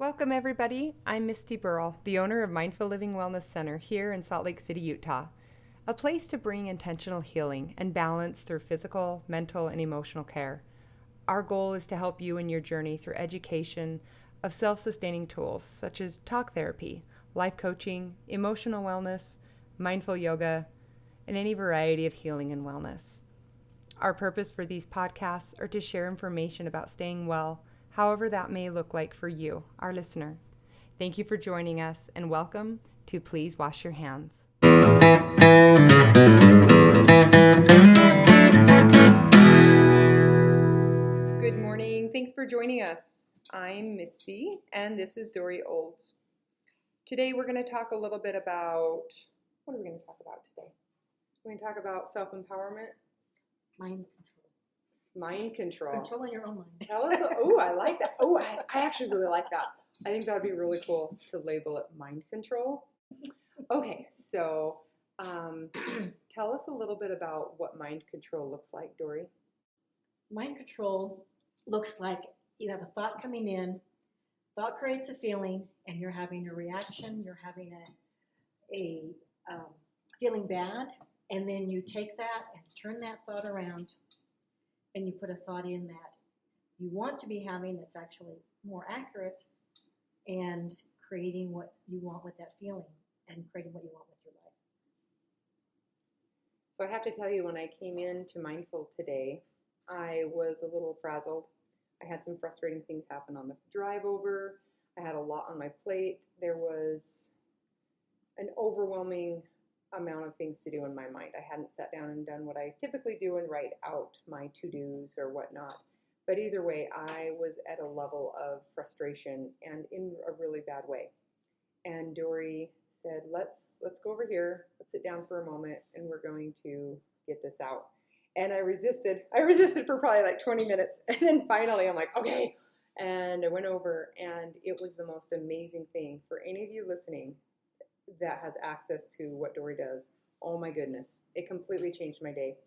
Welcome, everybody. I'm Misty Beryle, the owner of Mindful Living Wellness Center here in Salt Lake City, Utah, a place to bring intentional healing and balance through physical, mental, and emotional care. Our goal is to help you in your journey through education of self-sustaining tools such as talk therapy, life coaching, emotional wellness, mindful yoga, and any variety of healing and wellness. Our purpose for these podcasts are to share information about staying well, however that may look like for you, our listener. Thank you for joining us, and welcome to Please Wash Your Hands. Good morning. Thanks for joining us. I'm Misty, and this is Dory Olds. Today we're going to talk a little bit about, what are we going to talk about today? We're going to talk about self-empowerment. Mind control. Mind control. Controlling your own mind. Tell us. Oh, I like that. Oh, I actually really like that. I think that would be really cool to label it mind control. Okay, so tell us a little bit about what mind control looks like, Dory. Mind control looks like you have a thought coming in, thought creates a feeling, and you're having a reaction, you're having a feeling bad, and then you take that and turn that thought around, and you put a thought in that you want to be having that's actually more accurate, and creating what you want with that feeling and creating what you want with your life. So I have to tell you, when I came into Mindful today, I was a little frazzled. I had some frustrating things happen on the drive over. I had a lot on my plate. There was an overwhelming amount of things to do in my mind. I hadn't sat down and done what I typically do and write out my to-dos or whatnot. But either way, I was at a level of frustration and in a really bad way. And Dory said, let's go over here, let's sit down for a moment, and we're going to get this out. And I resisted for probably like 20 minutes. And then finally I'm like, okay. And I went over, and it was the most amazing thing. For any of you listening that has access to what Dory does, oh my goodness, it completely changed my day.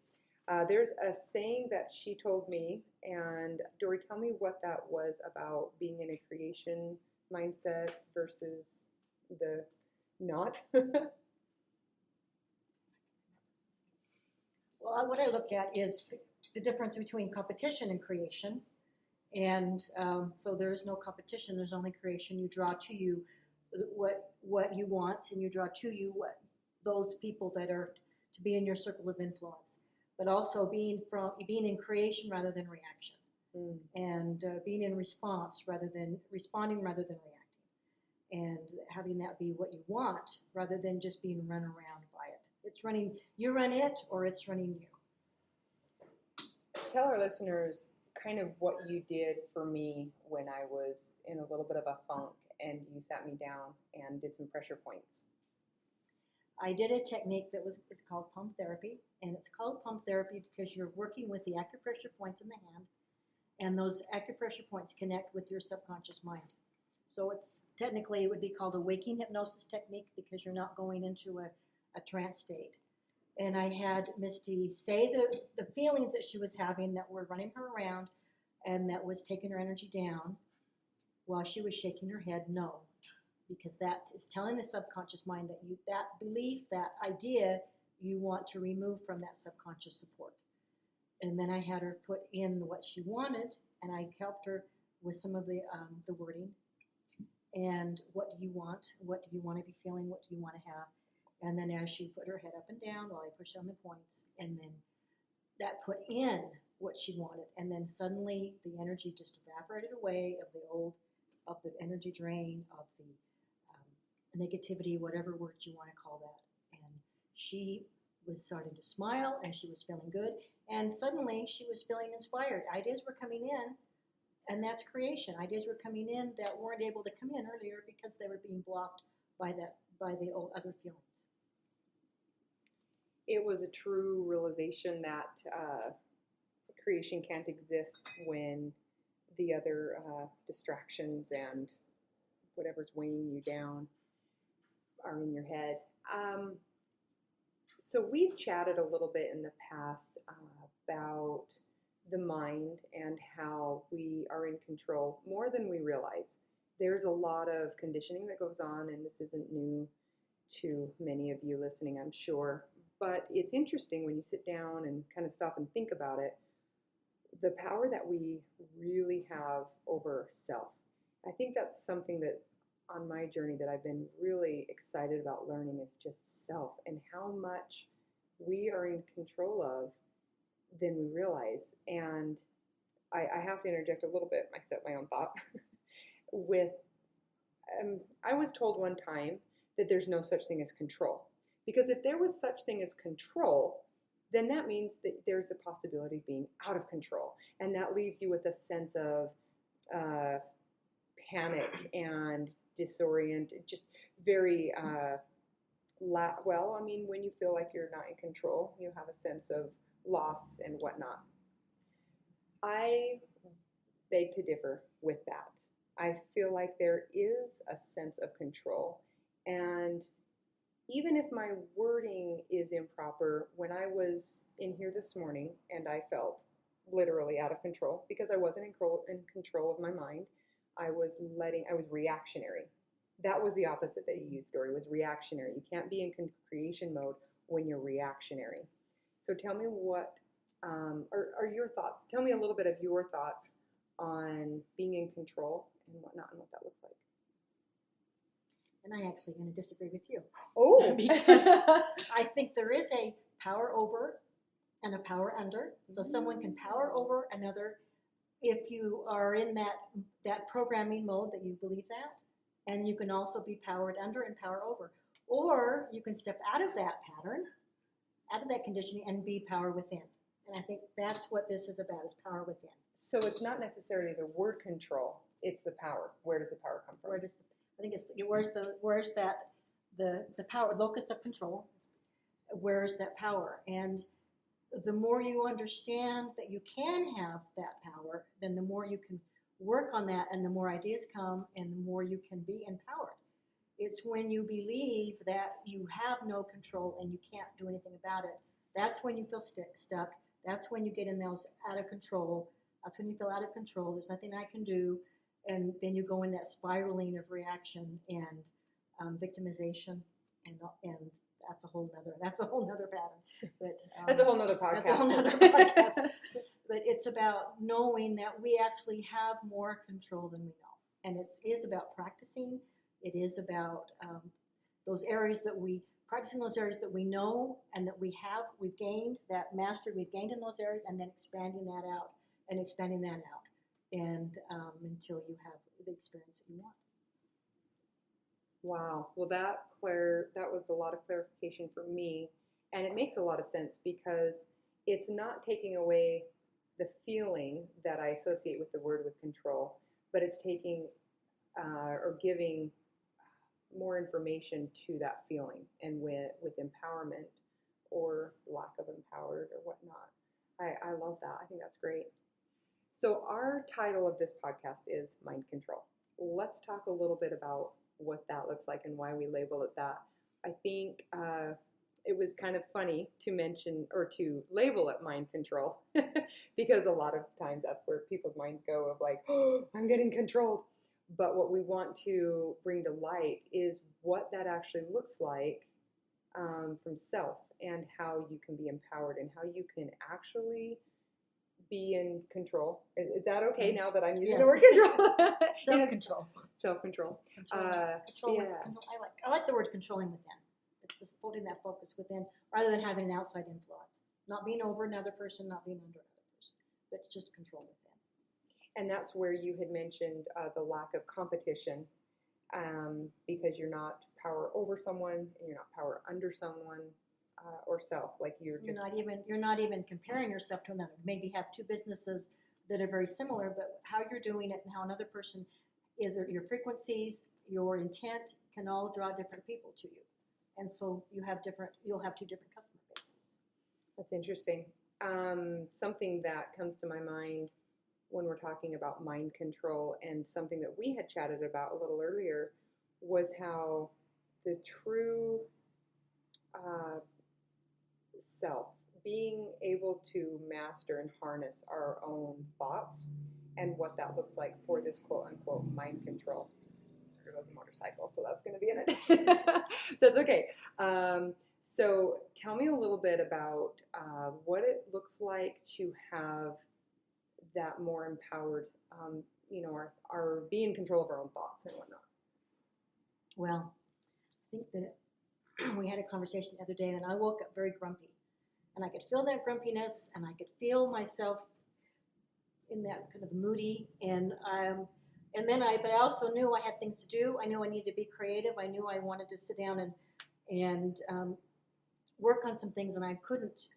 There's a saying that she told me, and Dory, tell me what that was about being in a creation mindset versus the not. Well, what I look at is the difference between competition and creation. And so there is no competition, there's only creation. You draw to you what you want, and you draw to you what those people that are to be in your circle of influence. But also being in creation rather than reaction, and being in response rather than responding rather than reacting, and having that be what you want rather than just being run around by it. It's running, you run it, or it's running you. Tell our listeners kind of what you did for me when I was in a little bit of a funk, and you sat me down and did some pressure points. I did a technique it's called pump therapy, and it's called pump therapy because you're working with the acupressure points in the hand, and those acupressure points connect with your subconscious mind. So it would be called a waking hypnosis technique because you're not going into a trance state. And I had Misty say the feelings that she was having that were running her around and that was taking her energy down while she was shaking her head no. Because that is telling the subconscious mind that belief, that idea, you want to remove from that subconscious support. And then I had her put in what she wanted, and I helped her with some of the wording. And what do you want? What do you want to be feeling? What do you want to have? And then as she put her head up and down while I pushed on the points, and then that put in what she wanted. And then suddenly the energy just evaporated away of the energy drain, of the negativity, whatever words you want to call that. And she was starting to smile, and she was feeling good, and suddenly she was feeling inspired. Ideas were coming in, and that's creation. Ideas were coming in that weren't able to come in earlier because they were being blocked by the old other feelings. It was a true realization that creation can't exist when the other distractions and whatever's weighing you down are in your head. So we've chatted a little bit in the past about the mind and how we are in control more than we realize. there's a lot of conditioning that goes on, and this isn't new to many of you listening, I'm sure. But it's interesting when you sit down and kind of stop and think about it, the power that we really have over self. I think that's something that on my journey that I've been really excited about learning is just self and how much we are in control of than we realize. And I have to interject a little bit, myself, my own thought, with I was told one time that there's no such thing as control. Because if there was such thing as control, then that means that there's the possibility of being out of control. And that leaves you with a sense of panic and disoriented, just very, well, I mean, when you feel like you're not in control, you have a sense of loss and whatnot. I beg to differ with that. I feel like there is a sense of control. And even if my wording is improper, when I was in here this morning and I felt literally out of control because I wasn't in control of my mind, I was reactionary. That was the opposite that you used, Dory, was reactionary. You can't be in creation mode when you're reactionary. So tell me what are your thoughts. Tell me a little bit of your thoughts on being in control and whatnot and what that looks like. And I'm actually going to disagree with you. Oh, because I think there is a power over and a power under. So someone can power over another if you are in that programming mode that you believe that, and you can also be powered under and power over. Or you can step out of that pattern, out of that conditioning, and be power within. And I think that's what this is about, is power within. So it's not necessarily the word control, it's the power. Where does the power come from? I think it's where's the power, locus of control, where's that power? And the more you understand that you can have that power, then the more you can work on that, and the more ideas come, and the more you can be empowered. It's when you believe that you have no control and you can't do anything about it, that's when you feel stuck. That's when you get in those out of control. That's when you feel out of control. There's nothing I can do. And then you go in that spiraling of reaction and victimization, and that's a whole nother pattern. But that's a whole nother podcast. That's a whole nother podcast. But it's about knowing that we actually have more control than we know, and it is about practicing. It is about those areas that we know and that we've gained that mastery, we've gained in those areas, and then expanding that out and until you have the experience that you want. Wow. Well, that was a lot of clarification for me, and it makes a lot of sense because it's not taking away the feeling that I associate with the word with control, but it's taking or giving more information to that feeling, and with empowerment or lack of empowered or whatnot. I love that. I think that's great. So our title of this podcast is Mind Control. Let's talk a little bit about what that looks like and why we label it that. I think it was kind of funny to mention or to label it mind control because a lot of times that's where people's minds go of like, oh, I'm getting controlled. But what we want to bring to light is what that actually looks like from self, and how you can be empowered and how you can actually be in control. Is that okay now that I'm using the word control? Self-control. Self-control. I like the word controlling within. It's just putting that focus within rather than having an outside influence. Not being over another person, not being under another person, but it's just control within. And that's where you had mentioned the lack of competition, because you're not power over someone and you're not power under someone or self. Like you're not even comparing yourself to another. Maybe have two businesses that are very similar, but how you're doing it and how another person is, your frequencies, your intent can all draw different people to you, and so you'll have two different customer bases. That's interesting. Something that comes to my mind when we're talking about mind control, and something that we had chatted about a little earlier, was how the true self, being able to master and harness our own thoughts, and what that looks like for this quote unquote mind control. motorcycle, so that's going to be in it. That's okay. So tell me a little bit about what it looks like to have that more empowered, our be in control of our own thoughts and whatnot. Well, I think that we had a conversation the other day, and I woke up very grumpy, and I could feel that grumpiness, and I could feel myself in that kind of moody, but I also knew I had things to do. I knew I needed to be creative. I knew I wanted to sit down and work on some things, and I couldn't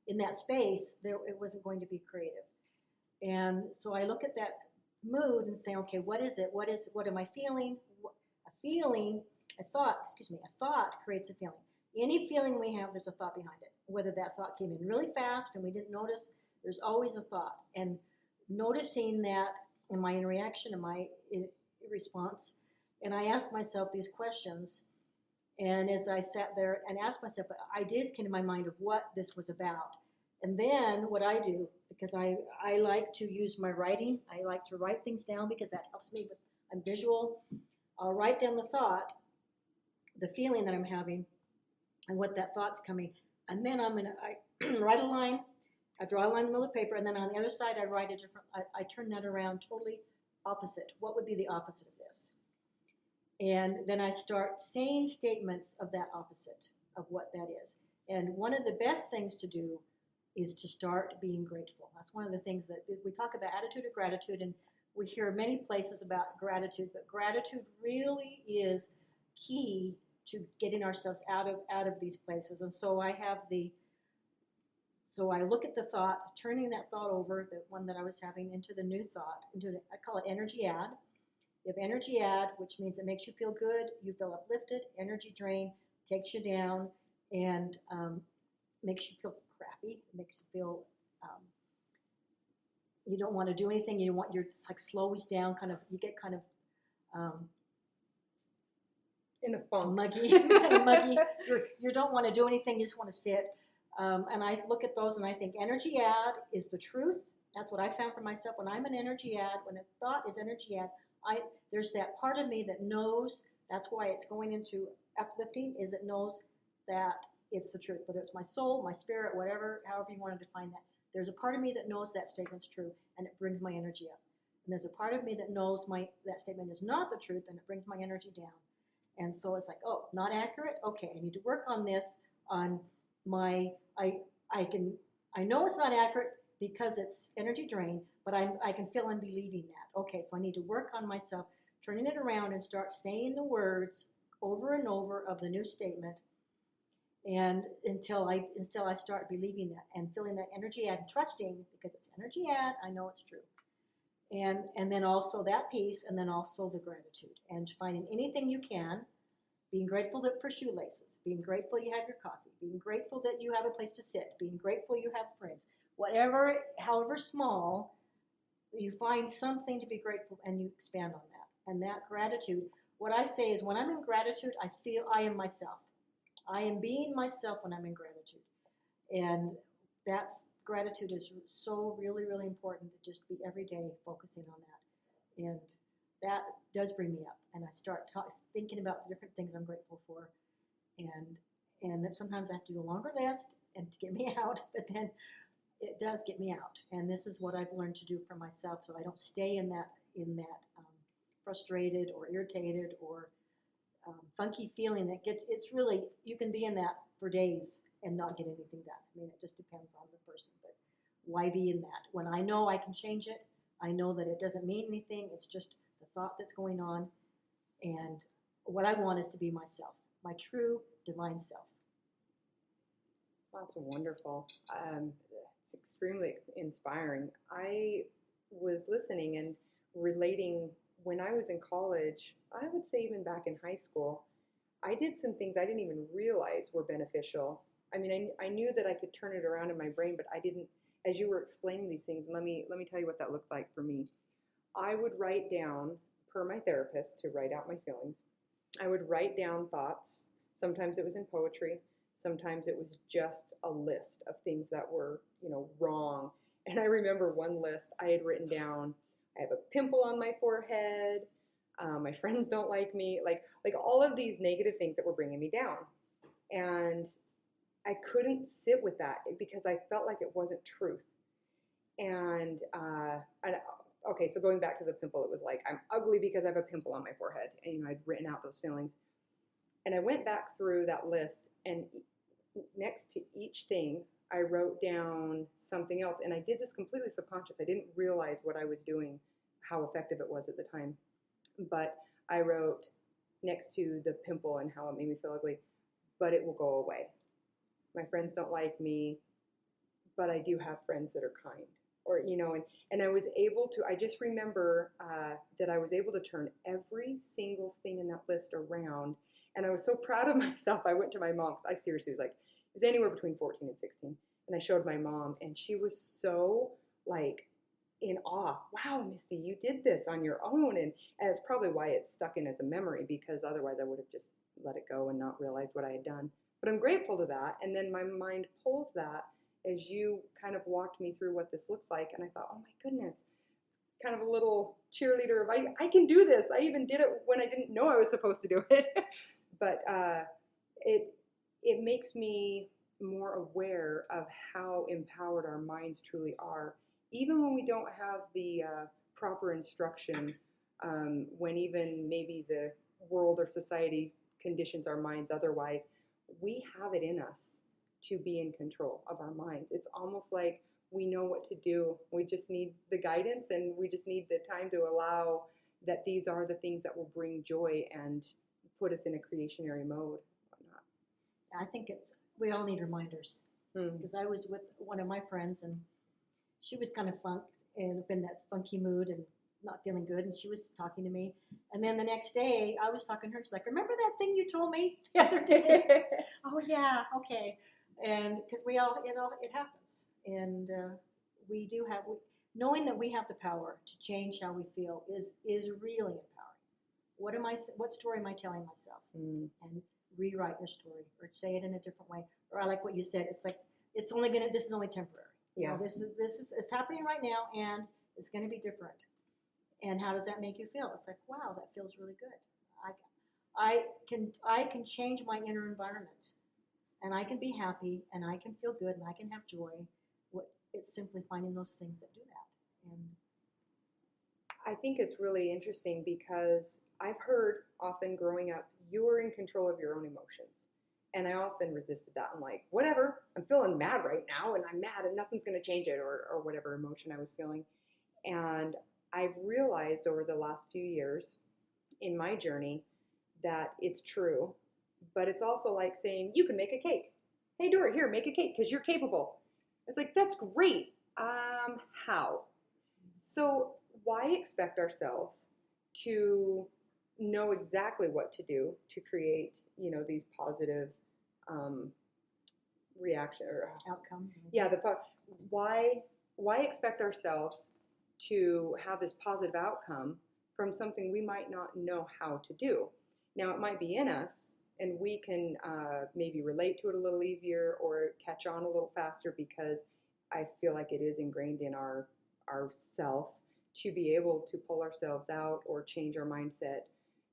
in that space. It wasn't going to be creative, and so I look at that mood and say, okay, what is it? What am I feeling? A thought creates a feeling. Any feeling we have, there's a thought behind it. Whether that thought came in really fast and we didn't notice, there's always a thought. And noticing that in my reaction, in my response, and I asked myself these questions, and as I sat there and asked myself, ideas came to my mind of what this was about. And then what I do, because I like to use my writing, I like to write things down because that helps me. I'm visual. I'll write down the thought, the feeling that I'm having, and what that thought's coming. And then I write a line, I draw a line in the middle of the paper, and then on the other side I write a different, I turn that around totally opposite. What would be the opposite of this? And then I start saying statements of that opposite, of what that is. And one of the best things to do is to start being grateful. That's one of the things that we talk about, attitude of gratitude, and we hear many places about gratitude, but gratitude really is key to getting ourselves out of these places. And so I look at the thought, turning that thought over, the one that I was having, into the new thought, I call it energy add. You have energy add, which means it makes you feel good, you feel uplifted. Energy drain takes you down and makes you feel crappy. It makes you feel you don't want to do anything. It's like slows down. You get kind of in a funk, muggy, kind of muggy. You don't want to do anything. You just want to sit. And I look at those and I think energy add is the truth. That's what I found for myself. When I'm an energy add, when a thought is energy add, there's that part of me that knows. That's why it's going into uplifting. Is it knows that it's the truth, whether it's my soul, my spirit, whatever, however you want to define that. There's a part of me that knows that statement's true, and it brings my energy up. And there's a part of me that knows that statement is not the truth, and it brings my energy down. And so it's like, oh, not accurate? Okay, I need to work on this, on my, I know it's not accurate because it's energy drain, but I can feel I'm believing that. Okay, so I need to work on myself, turning it around and start saying the words over and over of the new statement, and until I start believing that and feeling that energy add and trusting, because it's energy add, I know it's true. And then also that piece, and then also the gratitude, and finding anything you can, being grateful for shoelaces, being grateful you have your coffee, being grateful that you have a place to sit, being grateful you have friends, whatever, however small, you find something to be grateful and you expand on that. And that gratitude, what I say is when I'm in gratitude, I feel I am myself. I am being myself when I'm in gratitude. And gratitude is so really, really important to just be every day focusing on that. And that does bring me up. And I start thinking about the different things I'm grateful for. And sometimes I have to do a longer list and to get me out, but then it does get me out. And this is what I've learned to do for myself, so I don't stay in that frustrated or irritated or funky feeling that it's really, you can be in that for days and not get anything done. I mean, it just depends on the person, but why be in that? When I know I can change it, I know that it doesn't mean anything, it's just the thought that's going on, and what I want is to be myself, my true divine self. That's wonderful. It's extremely inspiring. I was listening and relating. When I was in college, I would say even back in high school, I did some things I didn't even realize were beneficial. I mean, I knew that I could turn it around in my brain, but I didn't. As you were explaining these things, let me tell you what that looked like for me. I would write down, per my therapist, to write out my feelings. I would write down thoughts. Sometimes it was in poetry. Sometimes it was just a list of things that were, wrong. And I remember one list I had written down, I have a pimple on my forehead, My friends don't like me, like all of these negative things that were bringing me down. And I couldn't sit with that because I felt like it wasn't truth. And okay, so going back to the pimple, it was like, I'm ugly because I have a pimple on my forehead. And, I'd written out those feelings. And I went back through that list, and next to each thing, I wrote down something else. And I did this completely subconscious. I didn't realize what I was doing, how effective it was at the time. But I wrote next to the pimple and how it made me feel ugly, but it will go away. My friends don't like me, but I do have friends that are kind. Or, and I was able to, I just remember that I was able to turn every single thing in that list around. And I was so proud of myself. I went to my mom, I seriously was like, it was anywhere between 14 and 16. And I showed my mom, and she was so like in awe. Wow, Misty, you did this on your own. And it's probably why it's stuck in as a memory, because otherwise I would have just let it go and not realized what I had done. But I'm grateful to that. And then my mind pulls that as you kind of walked me through what this looks like. And I thought, oh my goodness, kind of a little cheerleader of, I can do this. I even did it when I didn't know I was supposed to do it. But it makes me more aware of how empowered our minds truly are, even when we don't have the proper instruction, when even maybe the world or society conditions our minds otherwise. We have it in us to be in control of our minds. It's almost like we know what to do. We just need the guidance, and we just need the time to allow that these are the things that will bring joy and put us in a creationary mode. Whatnot. I think we all need reminders. Because I was with one of my friends, and she was kind of funked and in that funky mood and not feeling good, and she was talking to me. And then the next day, I was talking to her. She's like, "Remember that thing you told me the other day?" Oh yeah, okay. And because it happens, and we do have knowing that we have the power to change how we feel is really empowering. What story am I telling myself? And rewrite your story, or say it in a different way. Or I like what you said. It's like this is only temporary. Yeah. This is it's happening right now, and it's going to be different. And how does that make you feel? It's like, wow, that feels really good. I can change my inner environment, and I can be happy, and I can feel good, and I can have joy. It's simply finding those things that do that. And I think it's really interesting because I've heard often growing up, you're in control of your own emotions. And I often resisted that. I'm like, whatever, I'm feeling mad right now, and I'm mad, and nothing's going to change it, or whatever emotion I was feeling. And I've realized over the last few years in my journey that it's true, but it's also like saying, you can make a cake. Hey, Dora, here, make a cake because you're capable. It's like, that's great. How? So why expect ourselves to know exactly what to do to create, these positive reaction or outcome? Yeah, why expect ourselves to have this positive outcome from something we might not know how to do? Now, it might be in us, and we can maybe relate to it a little easier or catch on a little faster, because I feel like it is ingrained in our self to be able to pull ourselves out or change our mindset.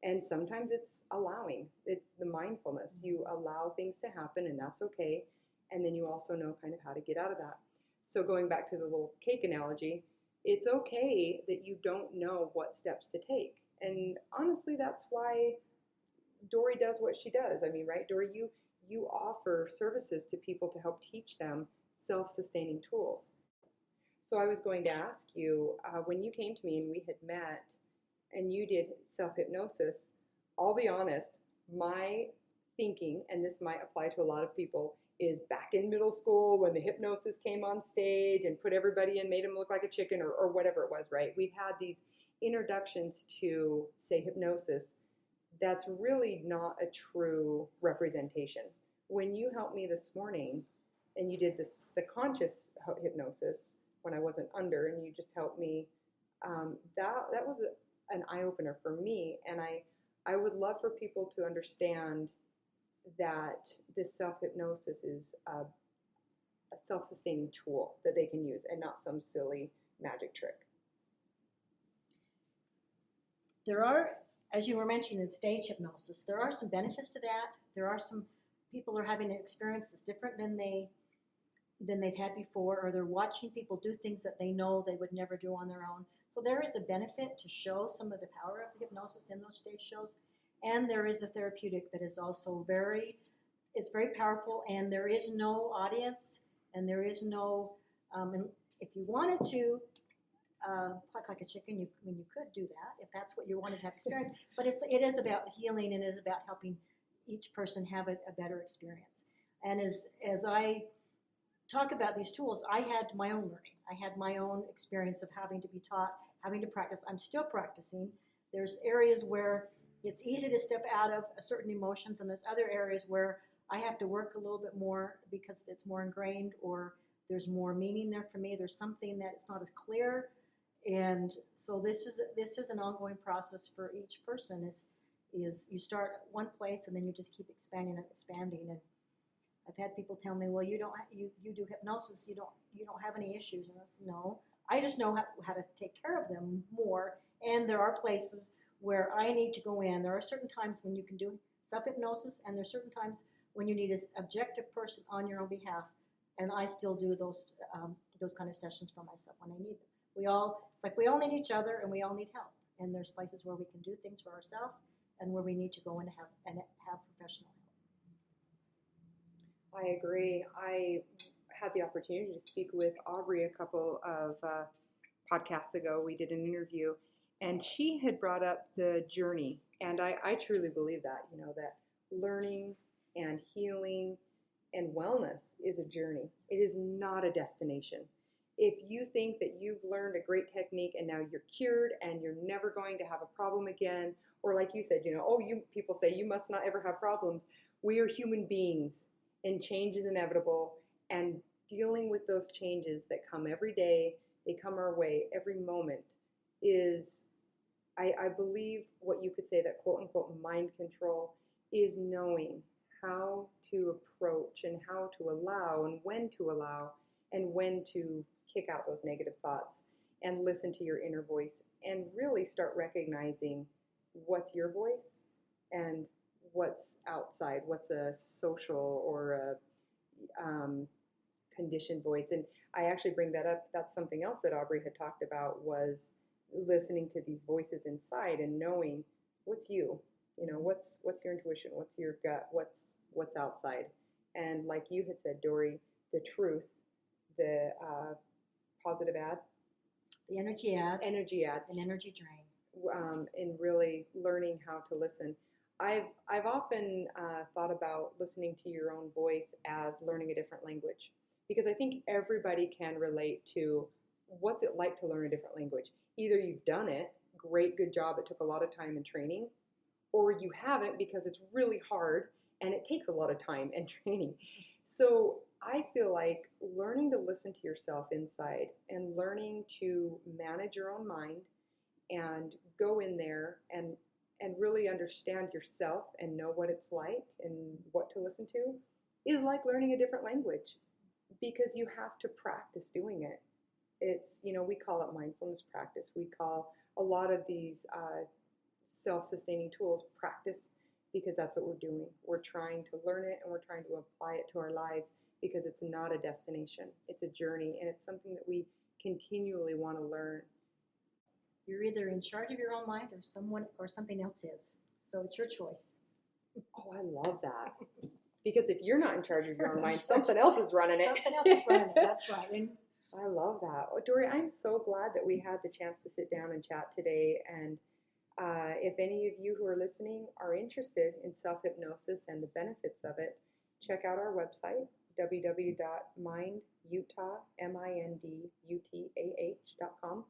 And sometimes it's allowing. It's the mindfulness. You allow things to happen, and that's okay. And then you also know kind of how to get out of that. So going back to the little cake analogy, it's okay that you don't know what steps to take. And honestly, that's why Dory does what she does. I mean, right, Dory, you offer services to people to help teach them self-sustaining tools. So I was going to ask you, when you came to me and we had met and you did self-hypnosis, I'll be honest, my thinking, and this might apply to a lot of people, is back in middle school when the hypnosis came on stage and put everybody in, made them look like a chicken, or whatever it was, right? We've had these introductions to, say, hypnosis. That's really not a true representation. When you helped me this morning and you did the conscious hypnosis when I wasn't under, and you just helped me, that was an eye-opener for me. And I would love for people to understand that this self-hypnosis is a self-sustaining tool that they can use, and not some silly magic trick. There are as you were mentioning, in stage hypnosis, there are some benefits to that. There are some people are having an experience that's different than they've had before, or they're watching people do things that they know they would never do on their own. So there is a benefit to show some of the power of the hypnosis in those stage shows, and there is a therapeutic that is also very powerful, and there is no audience, and there is no, and if you wanted to pluck like a chicken, you could do that if that's what you wanted to have experience. But it is about healing, and it is about helping each person have a better experience. And as I talk about these tools, I had my own learning. I had my own experience of having to be taught, having to practice. I'm still practicing. There's areas where it's easy to step out of certain emotions, and there's other areas where I have to work a little bit more because it's more ingrained, or there's more meaning there for me. There's something that it's not as clear. And so this is an ongoing process for each person. Is you start at one place and then you just keep expanding and expanding. And I've had people tell me, well, you do hypnosis, you don't have any issues. And I said, no, I just know how to take care of them more. And there are places where I need to go in. There are certain times when you can do self-hypnosis, and there's certain times when you need an objective person on your own behalf. And I still do those kind of sessions for myself when I need them. It's like we all need each other, and we all need help. And there's places where we can do things for ourselves, and where we need to go in and have professional help. I agree. I had the opportunity to speak with Aubrey a couple of podcasts ago. We did an interview, and she had brought up the journey. And I truly believe that, that learning and healing and wellness is a journey. It is not a destination. If you think that you've learned a great technique and now you're cured and you're never going to have a problem again, or like you said, people say you must not ever have problems. We are human beings, and change is inevitable, and dealing with those changes that come every day, they come our way every moment, is, I believe what you could say that quote unquote mind control is knowing how to approach and how to allow and when to kick out those negative thoughts and listen to your inner voice and really start recognizing what's your voice and what's outside, what's a social or a conditioned voice. And I actually bring that up. That's something else that Aubrey had talked about, was listening to these voices inside and knowing what's you, what's your intuition, what's your gut, what's outside. And like you had said, Dory, the truth, the positive ad, The energy ad, an energy drain, in really learning how to listen. I've often thought about listening to your own voice as learning a different language, because I think everybody can relate to what's it like to learn a different language. Either you've done it, great, good job, it took a lot of time and training, or you haven't because it's really hard and it takes a lot of time and training. So I feel like learning to listen to yourself inside and learning to manage your own mind and go in there and really understand yourself and know what it's like and what to listen to is like learning a different language, because you have to practice doing it. It's, we call it mindfulness practice. We call a lot of these self-sustaining tools practice, because that's what we're doing. We're trying to learn it and we're trying to apply it to our lives, because it's not a destination. It's a journey, and it's something that we continually want to learn. You're either in charge of your own mind or something else is. So it's your choice. Oh, I love that. Because if you're not in charge of your own mind, something else is running it. Something else is running it, that's right. And I love that. Oh, Dory, I'm so glad that we had the chance to sit down and chat today. And if any of you who are listening are interested in self-hypnosis and the benefits of it, check out our website, www.mindutah.com.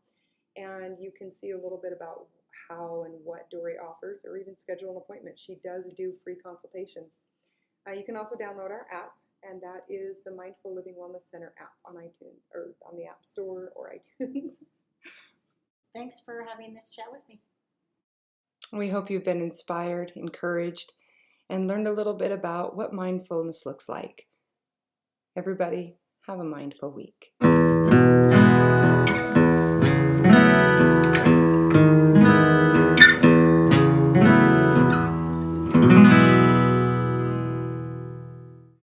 And you can see a little bit about how and what Dory offers, or even schedule an appointment. She does do free consultations. You can also download our app, and that is the Mindful Living Wellness Center app on iTunes, or on the App Store or iTunes. Thanks for having this chat with me. We hope you've been inspired, encouraged, and learned a little bit about what mindfulness looks like. Everybody, have a mindful week.